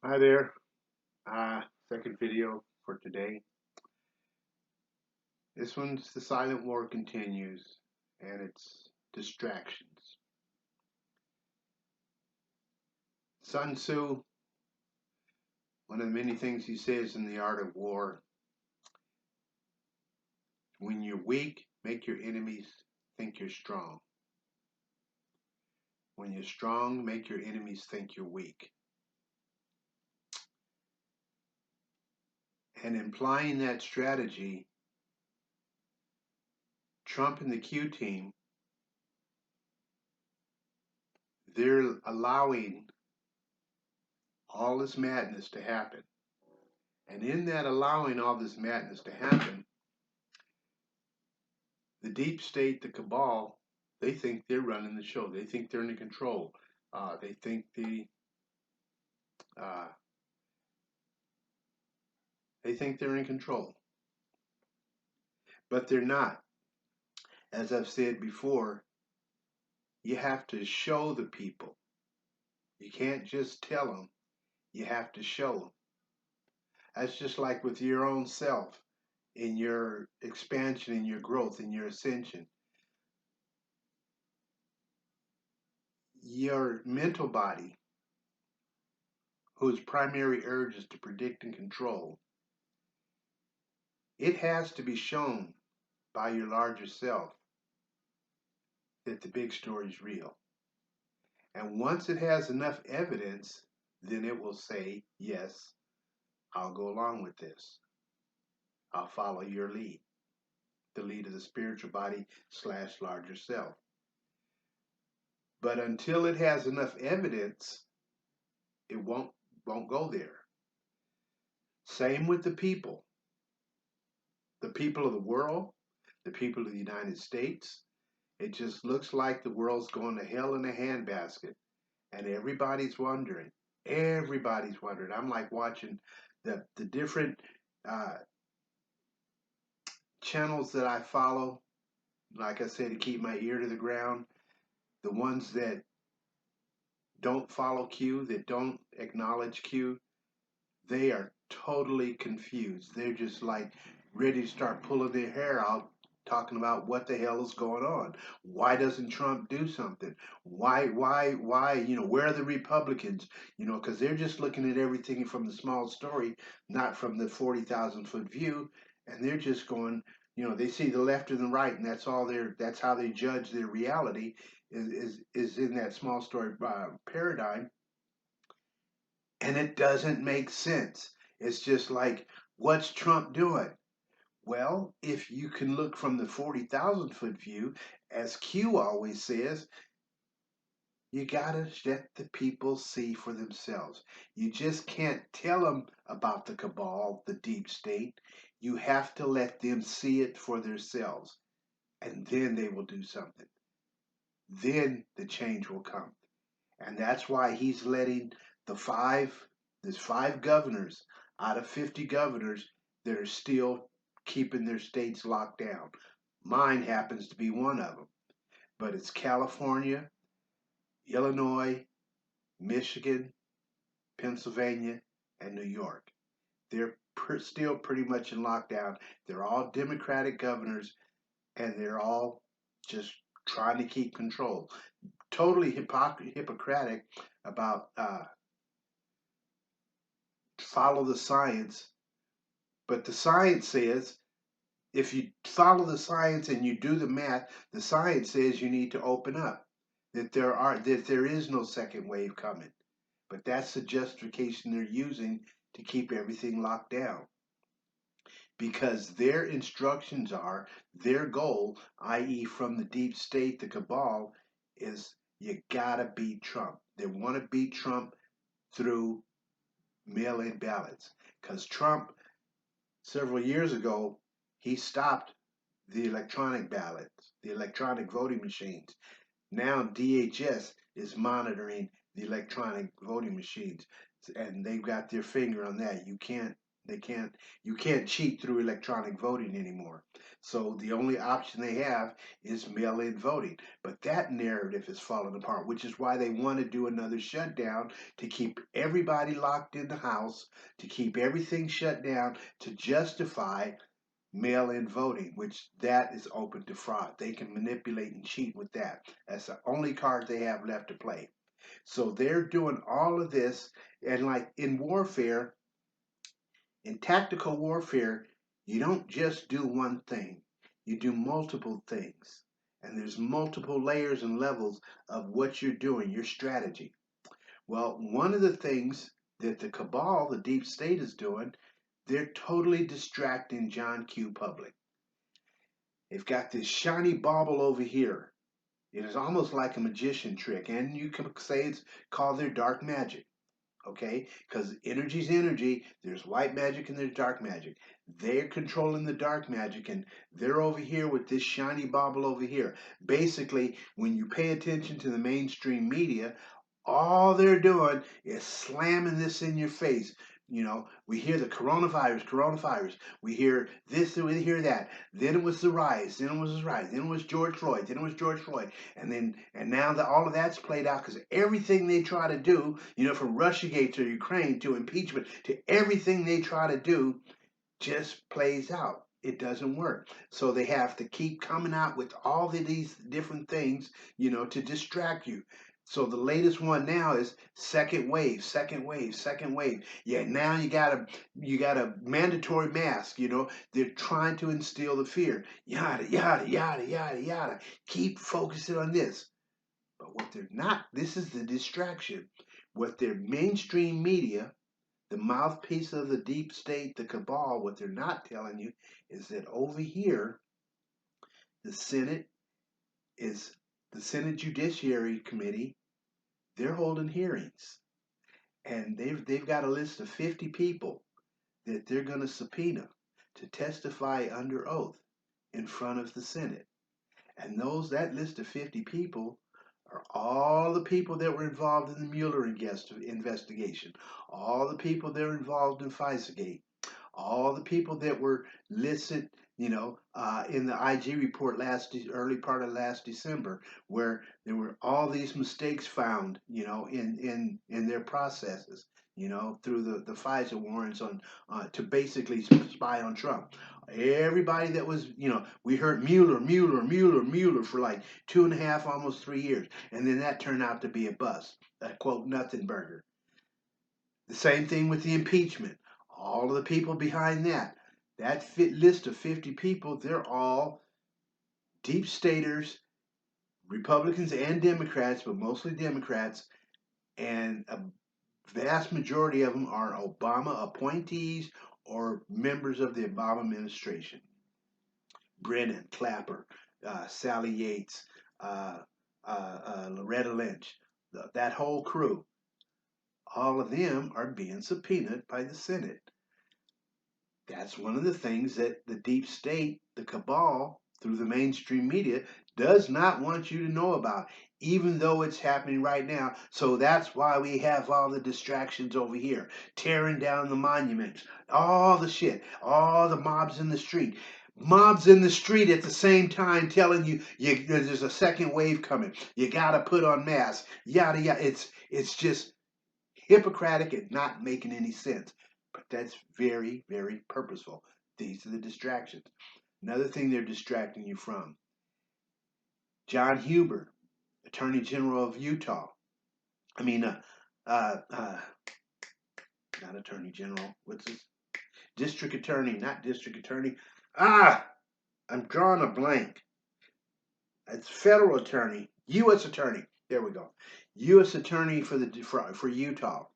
Hi there. Second video for today. This one's The Silent War Continues, and it's distractions. Sun Tzu, one of the many things he says in The Art of War, when you're weak, make your enemies think you're strong. When you're strong, make your enemies think you're weak. And implying that strategy, Trump and the Q team, they're allowing all this madness to happen. And in that allowing all this madness to happen, the deep state, the cabal, they think they're running the show. They think they're in control. They think uh, they think they're in control, but they're not. As I've said before, you have to show the people. You can't just tell them. You have to show them. That's just like with your own self, in your expansion, in your growth, in your ascension. Your mental body, whose primary urge is to predict and control, it has to be shown by your larger self that the big story is real. And once it has enough evidence, then it will say, yes, I'll go along with this. I'll follow your lead, the lead of the spiritual body slash larger self. But until it has enough evidence, it won't go there. Same with the people of the world, the people of the United States. It just looks like the world's going to hell in a handbasket, and everybody's wondering. Everybody's wondering. I'm like watching the different uh, channels that I follow. Like I said, to keep my ear to the ground. The ones that don't follow Q, that don't acknowledge Q, they are totally confused. They're just like ready to start pulling their hair out, talking about what the hell is going on. Why doesn't Trump do something? Why? Where are the Republicans? Because they're just looking at everything from the small story, not from the 40,000-foot view, and they're just going. They see the left and the right, and that's how they judge their reality. Is in that small story paradigm, and it doesn't make sense. It's just like, what's Trump doing? Well, if you can look from the 40,000-foot view, as Q always says, you gotta let the people see for themselves. You just can't tell them about the cabal, the deep state. You have to let them see it for themselves, and then they will do something. Then the change will come. And that's why he's letting there's 5 governors out of 50 governors that are still keeping their states locked down. Mine happens to be one of them, but it's California, Illinois, Michigan, Pennsylvania, and New York. They're still pretty much in lockdown. They're all Democratic governors, and they're all just trying to keep control. Totally hypocritic about follow the science, but the science says if you follow the science and you do the math, the science says you need to open up. That there is no second wave coming. But that's the justification they're using to keep everything locked down. Because their instructions are, their goal, i.e., from the deep state, the cabal, is you gotta beat Trump. They want to beat Trump through mail in ballots. Because Trump, several years ago, he stopped the electronic ballots, the electronic voting machines. Now DHS is monitoring the electronic voting machines, and they've got their finger on that. You can't They can't. You can't cheat through electronic voting anymore. So the only option they have is mail-in voting. But that narrative is falling apart, which is why they want to do another shutdown to keep everybody locked in the house, to keep everything shut down, to justify mail-in voting, which that is open to fraud. They can manipulate and cheat with that. That's the only card they have left to play. So they're doing all of this, and like in warfare, in tactical warfare, you don't just do one thing, you do multiple things. And there's multiple layers and levels of what you're doing, your strategy. Well, one of the things that the cabal, the deep state, is doing, they're totally distracting John Q. Public. They've got this shiny bauble over here. It is almost like a magician trick, and you can say it's called their dark magic. Okay, because energy's energy. There's white magic and there's dark magic. They're controlling the dark magic, and they're over here with this shiny bauble over here. Basically, when you pay attention to the mainstream media, all they're doing is slamming this in your face. You know, we hear the coronavirus, coronavirus. We hear this, we hear that. Then it was the rise. Then it was the rise. Then it was George Floyd. Then it was George Floyd. And now that all of that's played out because everything they try to do, you know, from Russiagate to Ukraine to impeachment to everything they try to do just plays out. It doesn't work. So they have to keep coming out with all of these different things, you know, to distract you. So the latest one now is second wave, second wave, second wave. Yeah, now you got a mandatory mask, you know. They're trying to instill the fear. Yada yada yada yada yada. Keep focusing on this. But what they're not, this is the distraction. What their mainstream media, the mouthpiece of the deep state, the cabal, what they're not telling you is that over here, the Senate is the Senate Judiciary Committee, they're holding hearings. And they've got a list of 50 people that they're going to subpoena to testify under oath in front of the Senate. And that list of 50 people are all the people that were involved in the Mueller investigation, all the people that were involved in FISAgate, all the people that were listed, you know, in the IG report early part of last December, where there were all these mistakes found, you know, in their processes, you know, through the FISA warrants on to basically spy on Trump. Everybody that was, you know, we heard Mueller for like 2.5, almost 3 years, and then that turned out to be a bust, a quote nothing burger. The same thing with the impeachment. All of the people behind that list of 50 people, they're all deep staters, Republicans and Democrats, but mostly Democrats, and a vast majority of them are Obama appointees or members of the Obama administration. Brennan, Clapper, Sally Yates, Loretta Lynch, that whole crew, all of them are being subpoenaed by the Senate. That's one of the things that the deep state, the cabal, through the mainstream media, does not want you to know about, even though it's happening right now. So that's why we have all the distractions over here, tearing down the monuments, all the shit, all the mobs in the street. Mobs in the street at the same time telling you there's a second wave coming. You got to put on masks. Yada yada. It's just Hippocratic and not making any sense. But that's very, very purposeful. These are the distractions. Another thing they're distracting you from. John Huber, Attorney General of Utah. I mean, not Attorney General. What's his? District Attorney, not District Attorney. I'm drawing a blank. It's Federal Attorney, U.S. Attorney. There we go. U.S. Attorney for Utah.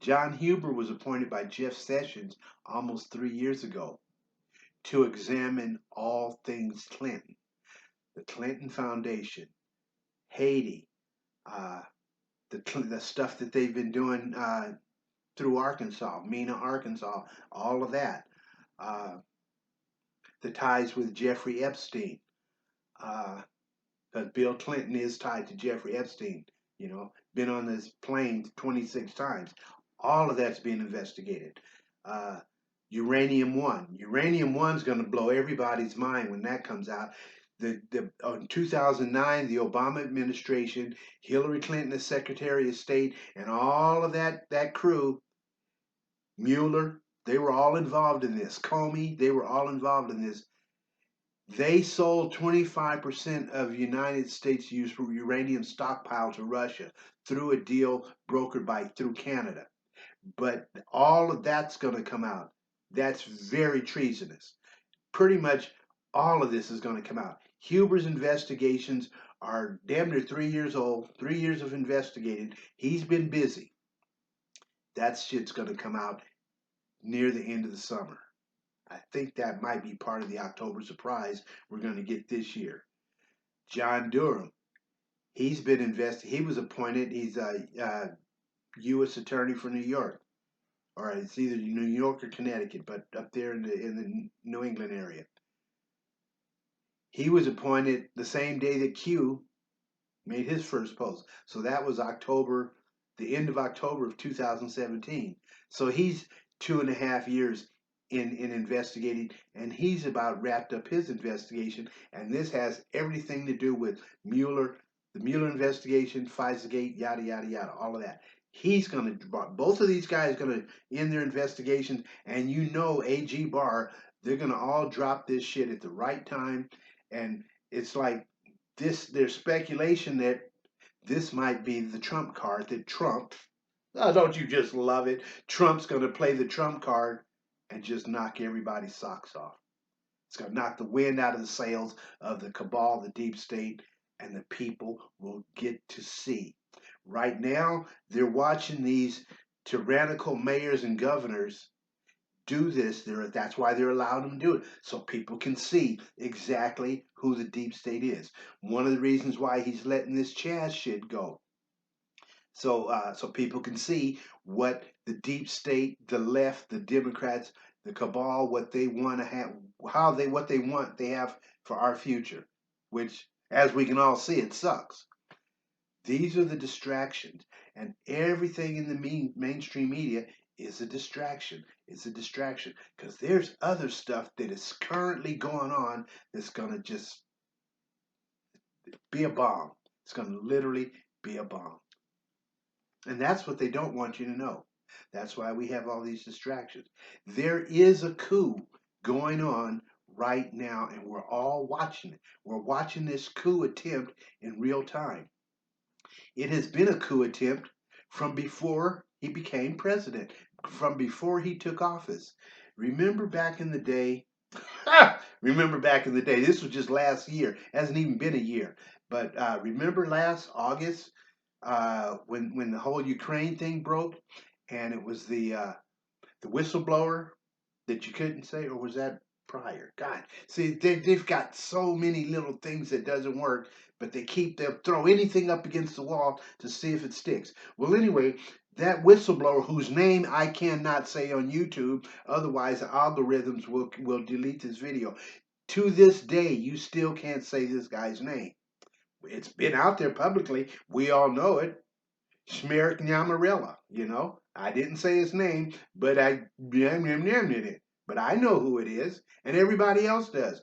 John Huber was appointed by Jeff Sessions almost 3 years ago to examine all things Clinton, the Clinton Foundation, Haiti, the stuff that they've been doing through Arkansas, Mena, Arkansas, all of that, the ties with Jeffrey Epstein, because Bill Clinton is tied to Jeffrey Epstein, you know, been on this plane 26 times. All of that's being investigated. Uranium One. Uranium One's going to blow everybody's mind when that comes out. In 2009, the Obama administration, Hillary Clinton as Secretary of State, and all of that crew, Mueller, they were all involved in this. Comey, they were all involved in this. They sold 25% of United States uranium stockpile to Russia through a deal brokered through Canada. But all of that's going to come out. That's very treasonous. Pretty much all of this is going to come out. Huber's investigations are damn near 3 years old, 3 years of investigating. He's been busy. That shit's going to come out near the end of the summer. I think that might be part of the October surprise we're going to get this year. John Durham, he's been he was appointed, he's a U.S. Attorney for New York. Or it's either New York or Connecticut, but up there in the New England area. He was appointed the same day that Q made his first post. So that was the end of October of 2017. So he's 2.5 years in investigating, and he's about wrapped up his investigation. And this has everything to do with Mueller, the Mueller investigation, FISA-gate, yada, yada, yada, all of that. He's going to, both of these guys are going to end their investigations, and AG Barr, they're going to all drop this shit at the right time. And it's like there's speculation that this might be the Trump card that Trump, oh, don't you just love it? Trump's going to play the Trump card and just knock everybody's socks off. It's going to knock the wind out of the sails of the cabal, the deep state, and the people will get to see. Right now, they're watching these tyrannical mayors and governors do this. That's why they're allowing them to do it, so people can see exactly who the deep state is. One of the reasons why he's letting this Chaz shit go, so people can see what the deep state, the left, the Democrats, the cabal, what they want to have, what they want they have for our future, which, as we can all see, it sucks. These are the distractions, and everything in the mainstream media is a distraction. It's a distraction because there's other stuff that is currently going on that's going to just be a bomb. It's going to literally be a bomb. And that's what they don't want you to know. That's why we have all these distractions. There is a coup going on right now, and we're all watching it. We're watching this coup attempt in real time. It has been a coup attempt from before he became president, from before he took office. Remember back in the day, this was just last year, it hasn't even been a year, but remember last August when the whole Ukraine thing broke, and it was the whistleblower that you couldn't say, or was that prior? God, see, they've got so many little things that doesn't work, but they'll throw anything up against the wall to see if it sticks. Well, anyway, that whistleblower, whose name I cannot say on YouTube, otherwise the algorithms will delete this video. To this day, you still can't say this guy's name. It's been out there publicly. We all know it. Shmerik Nyamarilla, I didn't say his name, but I did it. But I know who it is, and everybody else does.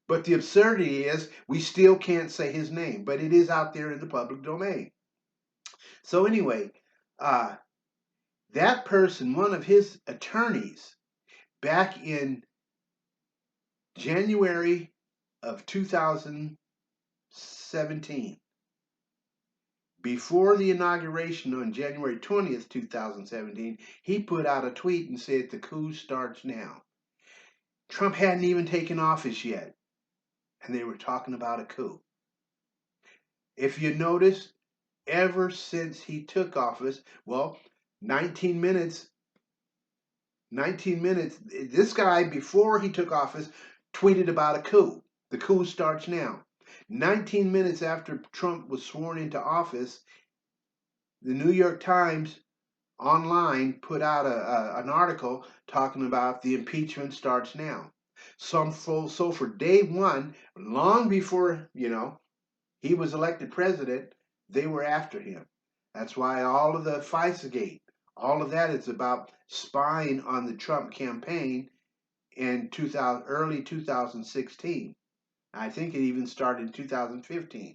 But the absurdity is we still can't say his name, but it is out there in the public domain. So anyway, that person, one of his attorneys, back in January of 2017, before the inauguration on January 20th, 2017, he put out a tweet and said the coup starts now. Trump hadn't even taken office yet, and they were talking about a coup. If you notice, ever since he took office, 19 minutes, this guy, before he took office, tweeted about a coup. The coup starts now. 19 minutes after Trump was sworn into office, the New York Times online put out an article talking about the impeachment starts now. So for day one, long before he was elected president, they were after him. That's why all of the FISA-gate, All of that is about spying on the Trump campaign in early 2016. I think it even started in 2015.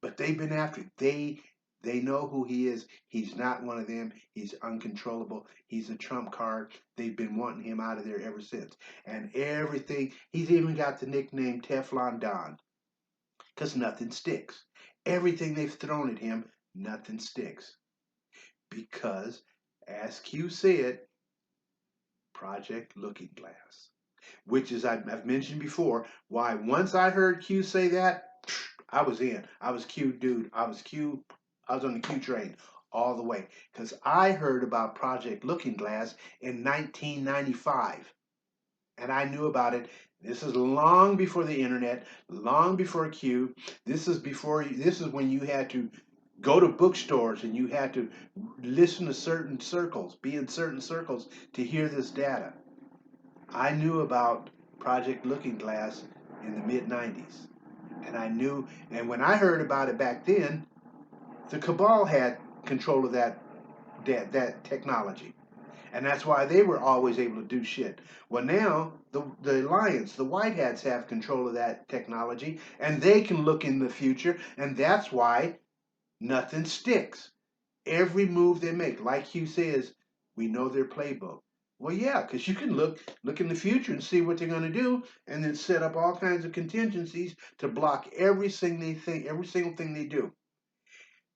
But they've been after it. They know who he is. He's not one of them. He's uncontrollable. He's a trump card. They've been wanting him out of there ever since. And everything, he's even got the nickname Teflon Don because nothing sticks. Everything they've thrown at him, nothing sticks. Because, as Q said, Project Looking Glass, which is, I've mentioned before, why once I heard Q say that, I was in. I was Q, dude. I was on the Q train all the way. Because I heard about Project Looking Glass in 1995. And I knew about it. This is long before the internet, long before Q. This is when you had to go to bookstores and you had to listen to certain circles, be in certain circles to hear this data. I knew about Project Looking Glass in the mid 90s. And when I heard about it back then, the cabal had control of that technology. And that's why they were always able to do shit. Well, now the alliance, the white hats have control of that technology, and they can look in the future, and that's why nothing sticks. Every move they make, like Hugh says, we know their playbook. Well, yeah, because you can look in the future and see what they're going to do, and then set up all kinds of contingencies to block every single thing they do.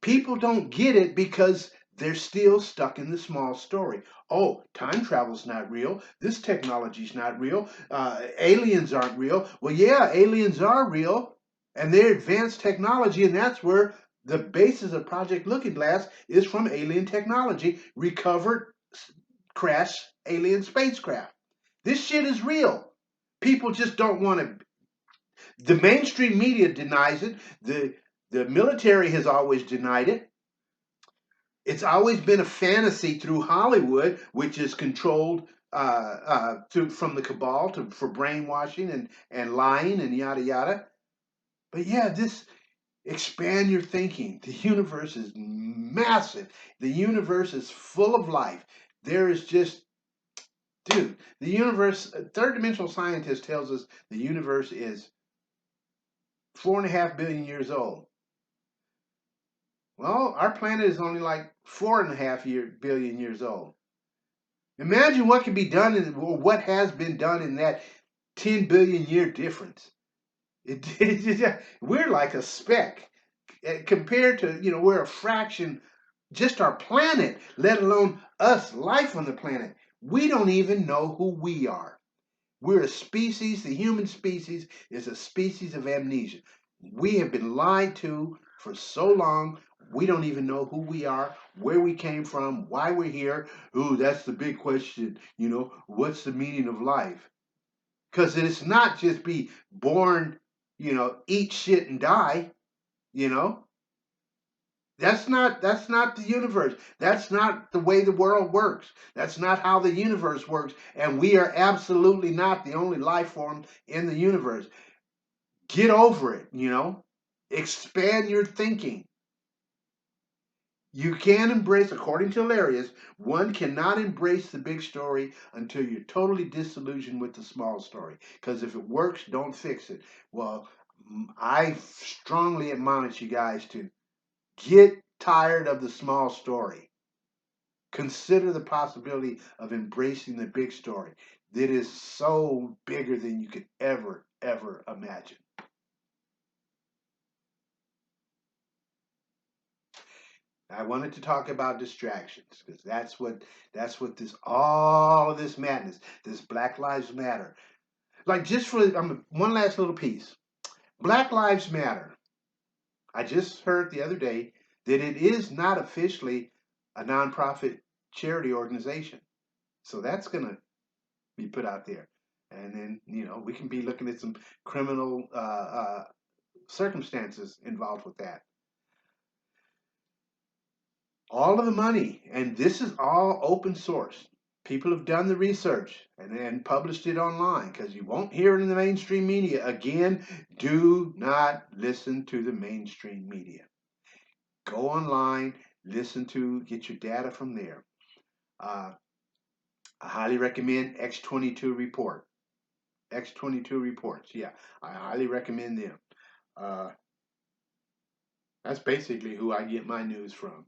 People don't get it because they're still stuck in the small story. Oh, time travel's not real. This technology's not real. Aliens aren't real. Well, yeah, aliens are real, and they're advanced technology, and that's where the basis of Project Looking Glass is from alien technology, recovered crashed alien spacecraft. This shit is real. People just don't want to. The mainstream media denies it. The military has always denied it. It's always been a fantasy through Hollywood, which is controlled from the cabal for brainwashing and lying and yada yada. But yeah, this expand your thinking. The universe is massive. The universe is full of life. There is just, dude, the universe. Third dimensional scientist tells us the universe is 4.5 billion years old. Well, our planet is only like 4.5 billion years old. Imagine what can be done or what has been done in that 10 billion year difference. We're like a speck compared to, we're a fraction, just our planet, let alone us, life on the planet. We don't even know who we are. We're a species, the human species is a species of amnesia. We have been lied to for so long, we don't even know who we are, where we came from, why we're here. Ooh, that's the big question. What's the meaning of life? Because it's not just be born, eat shit and die, you know. That's not the universe. That's not the way the world works. That's not how the universe works. And we are absolutely not the only life form in the universe. Get over it. Expand your thinking. You can embrace, according to Hilarious, one cannot embrace the big story until you're totally disillusioned with the small story. Because if it works, don't fix it. Well, I strongly admonish you guys to get tired of the small story. Consider the possibility of embracing the big story that is so bigger than you could ever imagine. I wanted to talk about distractions because that's what all of this madness, this Black Lives Matter. Like just for one last little piece. Black Lives Matter. I just heard the other day that it is not officially a nonprofit charity organization. So that's going to be put out there. And then, we can be looking at some criminal circumstances involved with that. All of the money, and this is all open source. People have done the research and then published it online because you won't hear it in the mainstream media. Again, do not listen to the mainstream media. Go online, Get your data from there. Uh, I highly recommend X22 Report. X22 Reports, yeah, I highly recommend them. Uh, that's basically who I get my news from.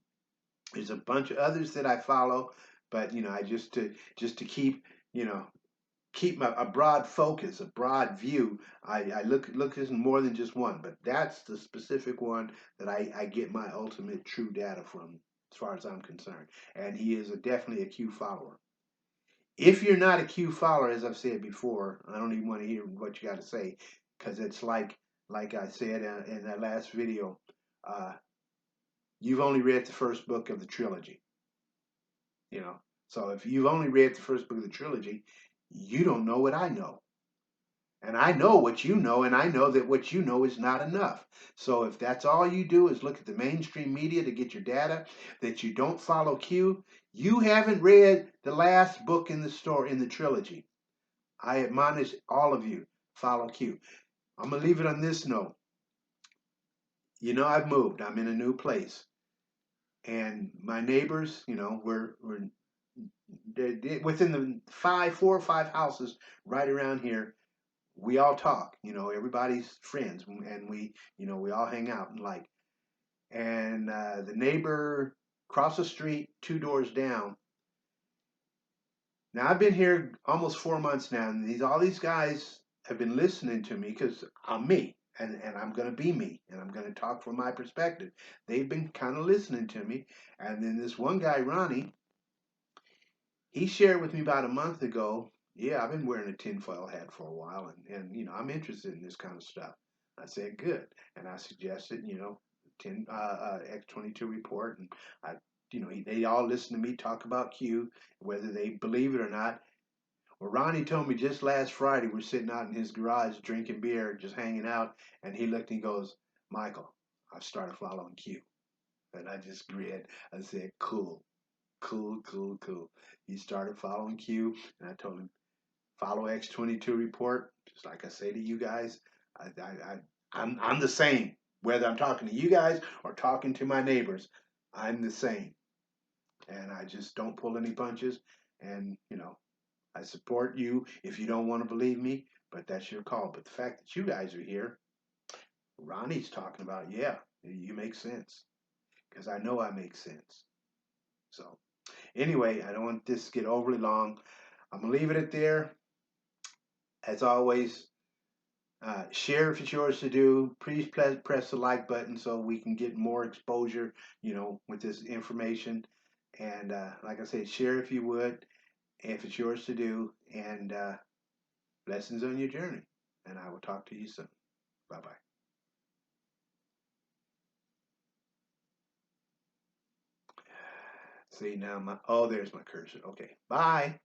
There's a bunch of others that I follow, but I just to keep you know keep a broad focus, a broad view. I look at more than just one, but that's the specific one that I get my ultimate true data from, as far as I'm concerned. And he is definitely a Q follower. If you're not a Q follower, as I've said before, I don't even want to hear what you got to say, because it's like I said in that last video, uh, you've only read the first book of the trilogy. You know, so if you've only read the first book of the trilogy, you don't know what I know. And I know what you know, and I know that what you know is not enough. So if that's all you do is look at the mainstream media to get your data, that you don't follow Q, you haven't read the last book in the story in the trilogy. I admonish all of you, follow Q. I'm gonna leave it on this note. I've moved. I'm in a new place, and my neighbors, we're within the 4 or 5 houses right around here. We all talk, everybody's friends, and we all hang out and the neighbor across the street, 2 doors down. Now I've been here almost 4 months now, and all these guys have been listening to me because I'm me, and I'm gonna be me, and I'm gonna talk from my perspective. They've been kind of listening to me, and then this one guy, Ronnie, he shared with me about a month ago. Yeah, I've been wearing a tinfoil hat for a while, and I'm interested in this kind of stuff. I said good, and I suggested X22 report, and I they all listen to me talk about Q, whether they believe it or not. Well, Ronnie told me just last Friday we're sitting out in his garage drinking beer, just hanging out, and he looked and he goes, Michael, I've started following Q, and I just grinned. I said, cool. Cool, cool, cool. He started following Q, and I told him, follow X22 report. Just like I say to you guys, I'm the same. Whether I'm talking to you guys or talking to my neighbors, I'm the same. And I just don't pull any punches. And, I support you if you don't want to believe me, but that's your call. But the fact that you guys are here, Ronnie's talking about, yeah, you make sense. Because I know I make sense. So, anyway, I don't want this to get overly long. I'm going to leave it at there. As always, share if it's yours to do. Please press the like button so we can get more exposure, with this information. And like I said, share if you would, if it's yours to do. And blessings on your journey. And I will talk to you soon. Bye bye. See now, there's my cursor. Okay, bye.